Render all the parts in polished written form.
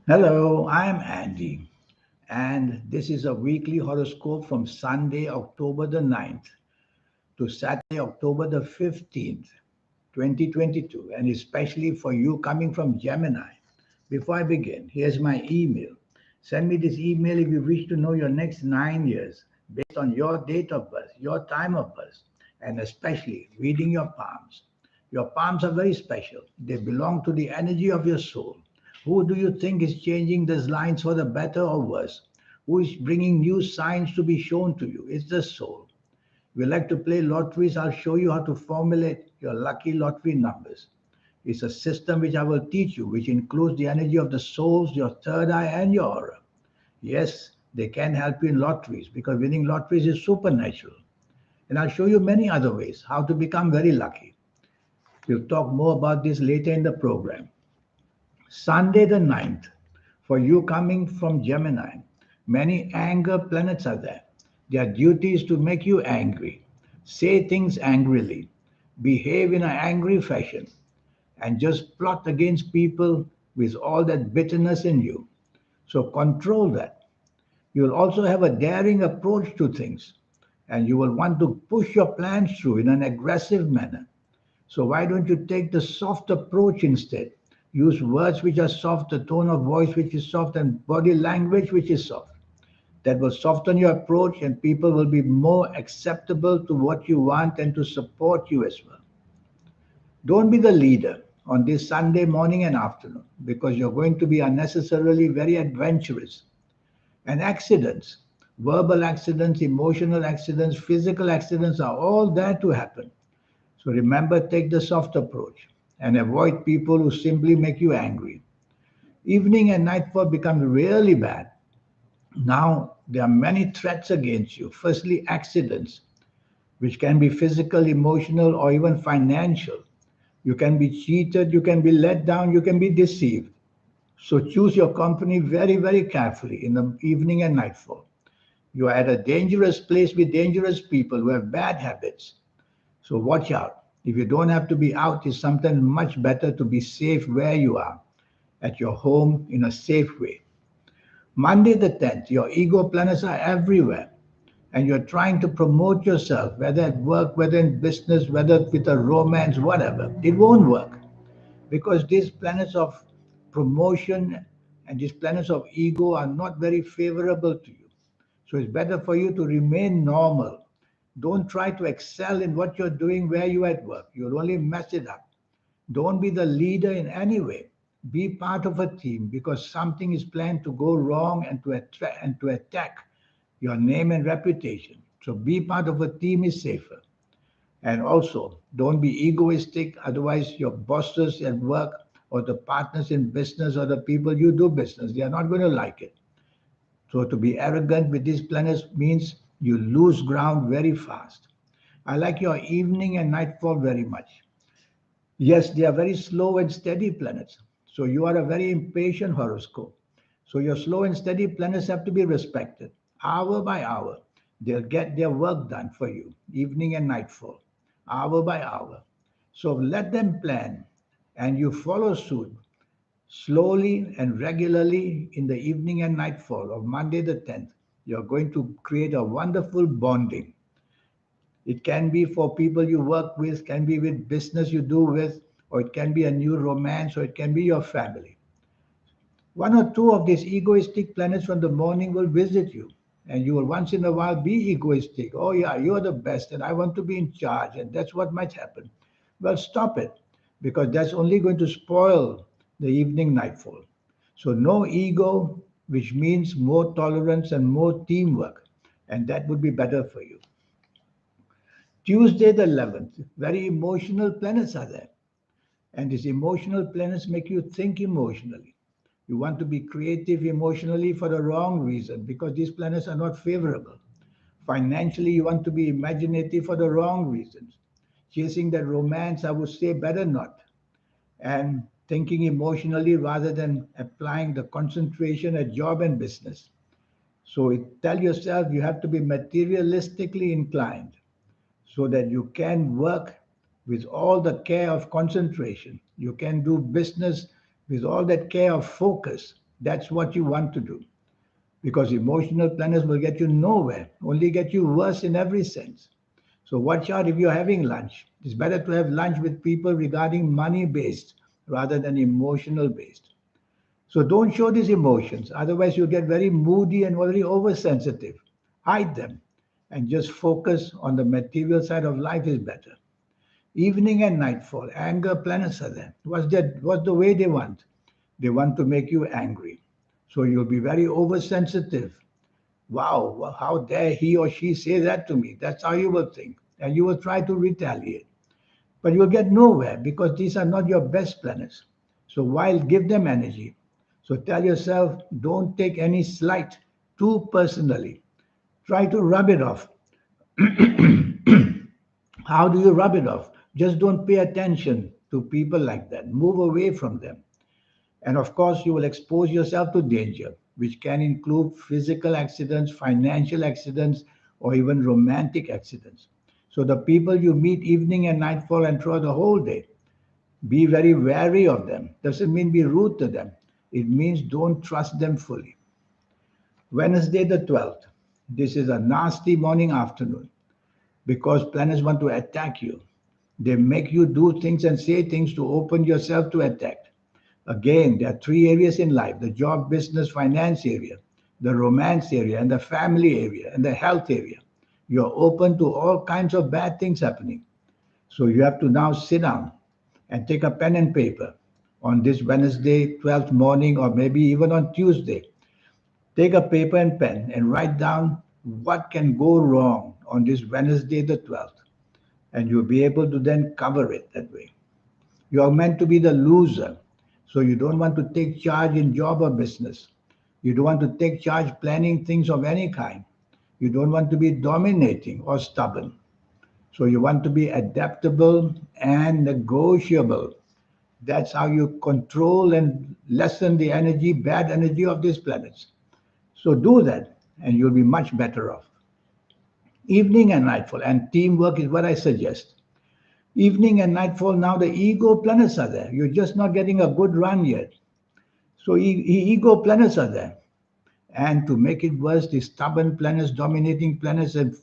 Hello, I'm Andy, and this is a weekly horoscope from Sunday, October the 9th to Saturday, October the 15th, 2022, and especially for you coming from Gemini. Before I begin, here's my email. Send me this email if you wish to know your next 9 years based on your date of birth, your time of birth, and especially reading your palms. Your palms are very special. They belong to the energy of your soul. Who do you think is changing these lines for the better or worse? Who is bringing new signs to be shown to you? It's the soul. If you like to play lotteries, I'll show you how to formulate your lucky lottery numbers. It's a system which I will teach you, which includes the energy of the souls, your third eye, and your aura. Yes, they can help you in lotteries because winning lotteries is supernatural. And I'll show you many other ways how to become very lucky. We'll talk more about this later in the program. Sunday the 9th, for you coming from Gemini, many anger planets are there. Their duty is to make you angry. Say things angrily, behave in an angry fashion, and just plot against people with all that bitterness in you. So control that. You will also have a daring approach to things, and you will want to push your plans through in an aggressive manner. So why don't you take the soft approach instead? Use words which are soft, a tone of voice which is soft, and body language which is soft. That will soften your approach, and people will be more acceptable to what you want and to support you as well. Don't be the leader on this Sunday morning and afternoon because you're going to be unnecessarily very adventurous. And accidents, verbal accidents, emotional accidents, physical accidents are all there to happen. So remember, take the soft approach and avoid people who simply make you angry. Evening and nightfall become really bad. Now there are many threats against you. Firstly, accidents, which can be physical, emotional, or even financial. You can be cheated, you can be let down, you can be deceived. So choose your company very, very carefully in the evening and nightfall. You are at a dangerous place with dangerous people who have bad habits. So watch out. If you don't have to be out, it's sometimes much better to be safe where you are, at your home in a safe way. Monday the 10th, your ego planets are everywhere. And you're trying to promote yourself, whether at work, whether in business, whether with a romance, whatever. It won't work because these planets of promotion and these planets of ego are not very favorable to you. So it's better for you to remain normal. Don't try to excel in what you're doing where you at work. You'll only mess it up. Don't be the leader in any way. Be part of a team because something is planned to go wrong and to attack your name and reputation. So be part of a team is safer. And also, don't be egoistic, otherwise, your bosses at work or the partners in business or the people you do business, they are not going to like it. So, to be arrogant with these planets means you lose ground very fast. I like your evening and nightfall very much. Yes, they are very slow and steady planets. So, you are a very impatient horoscope. So, your slow and steady planets have to be respected. Hour by hour, they'll get their work done for you, evening and nightfall, hour by hour. So, let them plan and you follow suit slowly and regularly in the evening and nightfall of Monday the 10th. You're going to create a wonderful bonding. It can be for people you work with, can be with business you do with, or it can be a new romance, or it can be your family. One or two of these egoistic planets from the morning will visit you, and you will once in a while be egoistic. Oh, yeah, you're the best, and I want to be in charge, and that's what might happen. Well, stop it, because that's only going to spoil the evening nightfall. So, no ego, which means more tolerance and more teamwork, and that would be better for you. Tuesday, the 11th, very emotional planets are there. And these emotional planets make you think emotionally. You want to be creative emotionally for the wrong reason because these planets are not favorable. Financially, you want to be imaginative for the wrong reasons. Chasing that romance, I would say better not. And thinking emotionally rather than applying the concentration at job and business. So tell yourself you have to be materialistically inclined so that you can work with all the care of concentration. You can do business with all that care of focus. That's what you want to do. Because emotional planners will get you nowhere, only get you worse in every sense. So watch out if you're having lunch. It's better to have lunch with people regarding money based rather than emotional based. So don't show these emotions. Otherwise, you'll get very moody and very oversensitive. Hide them and just focus on the material side of life is better. Evening and nightfall, anger planets are there. What's the way they want? They want to make you angry. So you'll be very oversensitive. Wow, how dare he or she say that to me? That's how you will think. And you will try to retaliate. But you'll get nowhere because these are not your best planets. So while give them energy. So tell yourself, don't take any slight too personally. Try to rub it off. How do you rub it off? Just don't pay attention to people like that. Move away from them. And of course, you will expose yourself to danger, which can include physical accidents, financial accidents, or even romantic accidents. So the people you meet evening and nightfall and throughout the whole day, be very wary of them. Doesn't mean be rude to them. It means don't trust them fully. Wednesday the 12th. This is a nasty morning afternoon because planets want to attack you. They make you do things and say things to open yourself to attack. Again, there are three areas in life: the job, business, finance area, the romance area, and the family area, and the health area. You're open to all kinds of bad things happening. So you have to now sit down and take a pen and paper on this Wednesday, 12th morning, or maybe even on Tuesday. Take a paper and pen and write down what can go wrong on this Wednesday, the 12th. And you'll be able to then cover it that way. You are meant to be the loser. So you don't want to take charge in job or business. You don't want to take charge planning things of any kind. You don't want to be dominating or stubborn. So you want to be adaptable and negotiable. That's how you control and lessen the energy, bad energy of these planets. So do that and you'll be much better off. Evening and nightfall, and teamwork is what I suggest. Evening and nightfall, now the ego planets are there. You're just not getting a good run yet. So ego planets are there. And to make it worse, the stubborn planets, dominating planets, and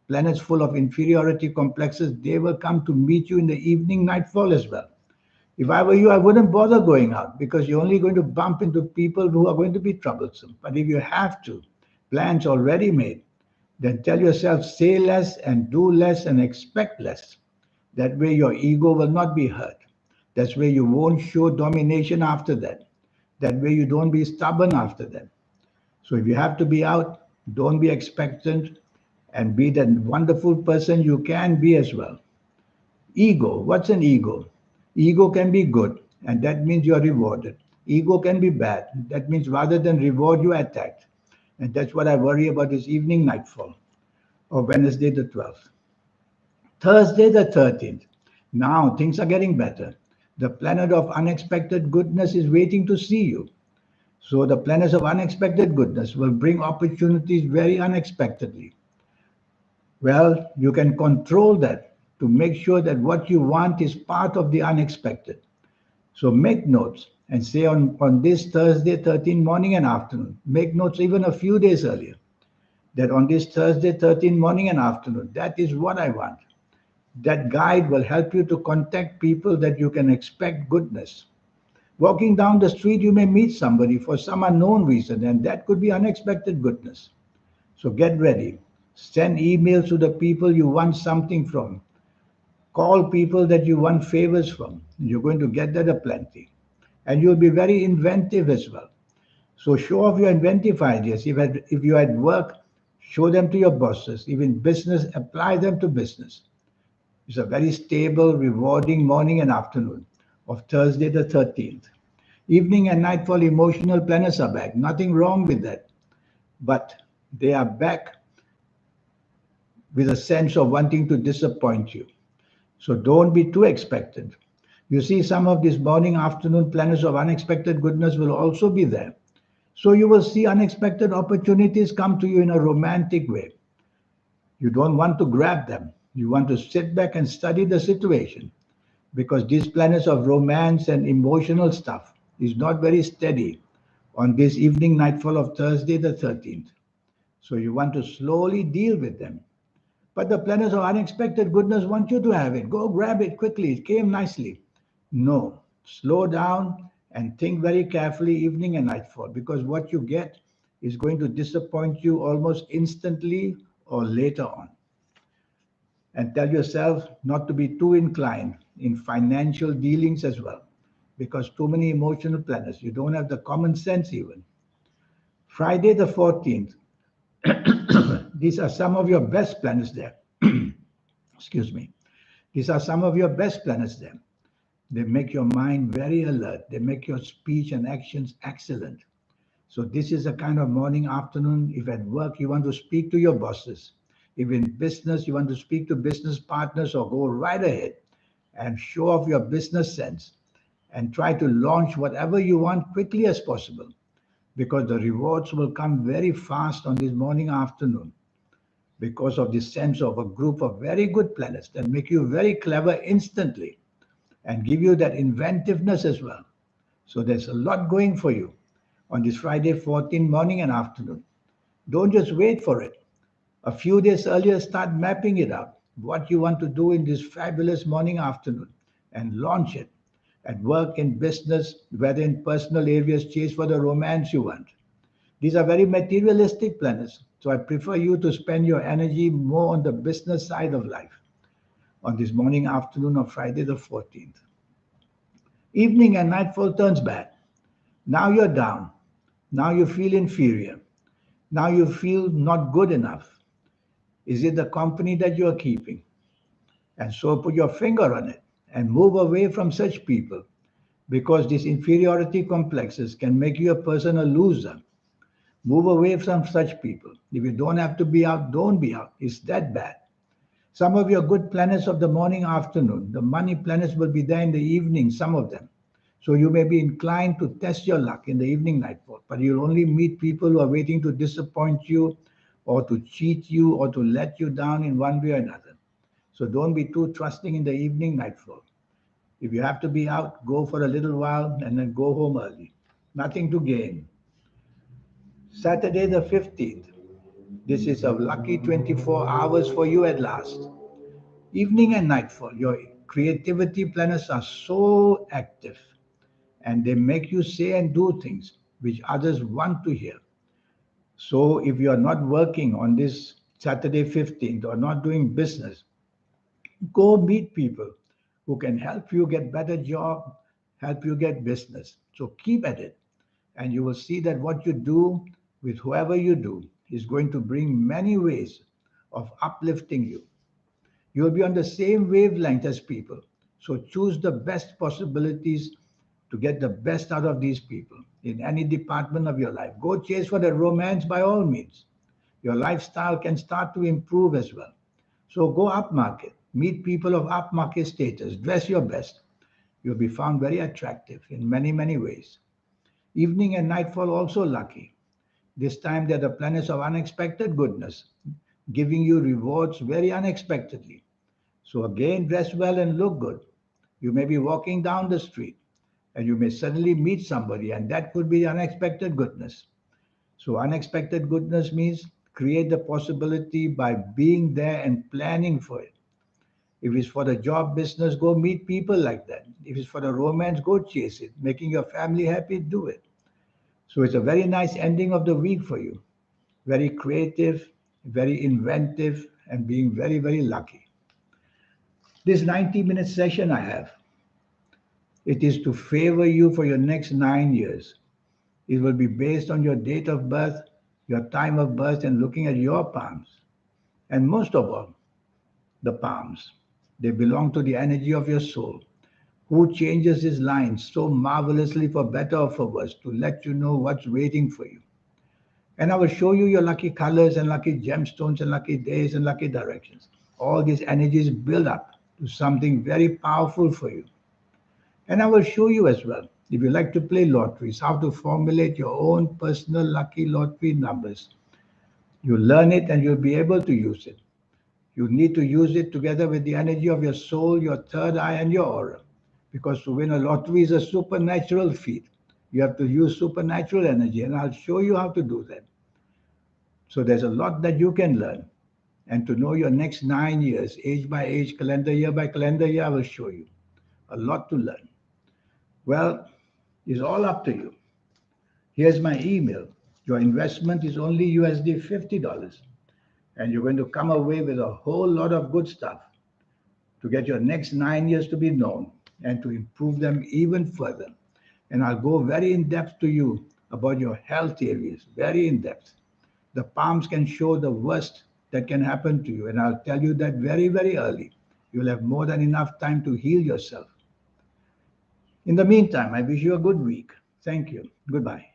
planets full of inferiority complexes, they will come to meet you in the evening nightfall as well. If I were you, I wouldn't bother going out because you're only going to bump into people who are going to be troublesome. But if you have to, plans already made, then tell yourself say less and do less and expect less. That way your ego will not be hurt. That's where you won't show domination after that. That way you don't be stubborn after that. So if you have to be out, don't be expectant and be that wonderful person you can be as well. Ego, what's an ego? Ego can be good, and that means you're rewarded. Ego can be bad. That means rather than reward, you attacked. And that's what I worry about this evening nightfall or Wednesday the 12th. Thursday the 13th. Now things are getting better. The planet of unexpected goodness is waiting to see you. So the planets of unexpected goodness will bring opportunities very unexpectedly. Well, you can control that to make sure that what you want is part of the unexpected. So make notes and say on this Thursday, 13 morning and afternoon, make notes even a few days earlier that on this Thursday, 13 morning and afternoon, that is what I want. That guide will help you to contact people that you can expect goodness. Walking down the street, you may meet somebody for some unknown reason, and that could be unexpected goodness. So get ready. Send emails to the people you want something from. Call people that you want favors from. You're going to get that aplenty. And you'll be very inventive as well. So show off your inventive ideas. If you're at work, show them to your bosses. If in business, apply them to business. It's a very stable, rewarding morning and afternoon of Thursday the 13th. Evening and nightfall emotional planets are back. Nothing wrong with that. But they are back with a sense of wanting to disappoint you. So don't be too expectant. You see, some of these morning, afternoon planets of unexpected goodness will also be there. So you will see unexpected opportunities come to you in a romantic way. You don't want to grab them. You want to sit back and study the situation because these planets of romance and emotional stuff is not very steady. on this evening nightfall of Thursday the 13th. So you want to slowly deal with them. But the planets of unexpected goodness want you to have it. Go grab it quickly. It came nicely. No, slow down and think very carefully evening and nightfall, because what you get is going to disappoint you almost instantly or later on. And tell yourself not to be too inclined in financial dealings as well, because too many emotional planets. You don't have the common sense even. Friday the 14th, these are some of your best planets there. Excuse me. These are some of your best planets there. They make your mind very alert. They make your speech and actions excellent. So this is a kind of morning, afternoon. If at work you want to speak to your bosses, if in business you want to speak to business partners, or go right ahead and show off your business sense and try to launch whatever you want quickly as possible, because the rewards will come very fast on this morning, afternoon, because of this sense of a group of very good planets that make you very clever instantly and give you that inventiveness as well. So there's a lot going for you on this Friday 14 morning and afternoon. Don't just wait for it. A few days earlier, start mapping it out, what you want to do in this fabulous morning, afternoon, and launch it. At work, in business, whether in personal areas, chase for the romance you want. These are very materialistic planets, so I prefer you to spend your energy more on the business side of life on this morning, afternoon of Friday the 14th. Evening and nightfall turns bad. Now you're down. Now you feel inferior. Now you feel not good enough. Is it the company that you are keeping? And so put your finger on it and move away from such people, because these inferiority complexes can make you a person a loser. Move away from such people. If you don't have to be out, don't be out. It's that bad. Some of your good planets of the morning, afternoon, the money planets will be there in the evening, some of them. So you may be inclined to test your luck in the evening nightfall, but you'll only meet people who are waiting to disappoint you or to cheat you or to let you down in one way or another. So don't be too trusting in the evening nightfall. If you have to be out, go for a little while and then go home early. Nothing to gain. Saturday the 15th. This is a lucky 24 hours for you at last. Evening and nightfall, your creativity planets are so active and they make you say and do things which others want to hear. So if you are not working on this Saturday 15th or not doing business, go meet people who can help you get better job, help you get business. So keep at it, and you will see that what you do with whoever you do is going to bring many ways of uplifting you. You will be on the same wavelength as people. So choose the best possibilities to get the best out of these people in any department of your life. Go chase for the romance by all means. Your lifestyle can start to improve as well. So go upmarket, meet people of upmarket status, dress your best. You'll be found very attractive in many, many ways. Evening and nightfall also lucky. This time they're the planets of unexpected goodness, giving you rewards very unexpectedly. So again, dress well and look good. You may be walking down the street and you may suddenly meet somebody, and that could be unexpected goodness. So, unexpected goodness means create the possibility by being there and planning for it. If it's for the job business, go meet people like that. If it's for the romance, go chase it. Making your family happy, do it. So, it's a very nice ending of the week for you. Very creative, very inventive, and being very, very lucky. This 90-minute session I have, it is to favor you for your next 9 years. It will be based on your date of birth, your time of birth, and looking at your palms. And most of all, the palms. They belong to the energy of your soul, who changes his lines so marvelously for better or for worse to let you know what's waiting for you. And I will show you your lucky colors and lucky gemstones and lucky days and lucky directions. All these energies build up to something very powerful for you. And I will show you as well, if you like to play lotteries, how to formulate your own personal lucky lottery numbers. You learn it and you'll be able to use it. You need to use it together with the energy of your soul, your third eye, and your aura. Because to win a lottery is a supernatural feat. You have to use supernatural energy, and I'll show you how to do that. So there's a lot that you can learn. And to know your next 9 years, age by age, calendar year by calendar year, I will show you a lot to learn. Well, it's all up to you. Here's my email. Your investment is only USD $50, and you're going to come away with a whole lot of good stuff to get your next 9 years to be known and to improve them even further. And I'll go very in depth to you about your health areas, very in depth. The palms can show the worst that can happen to you, and I'll tell you that very, very early. You'll have more than enough time to heal yourself. In the meantime, I wish you a good week. Thank you. Goodbye.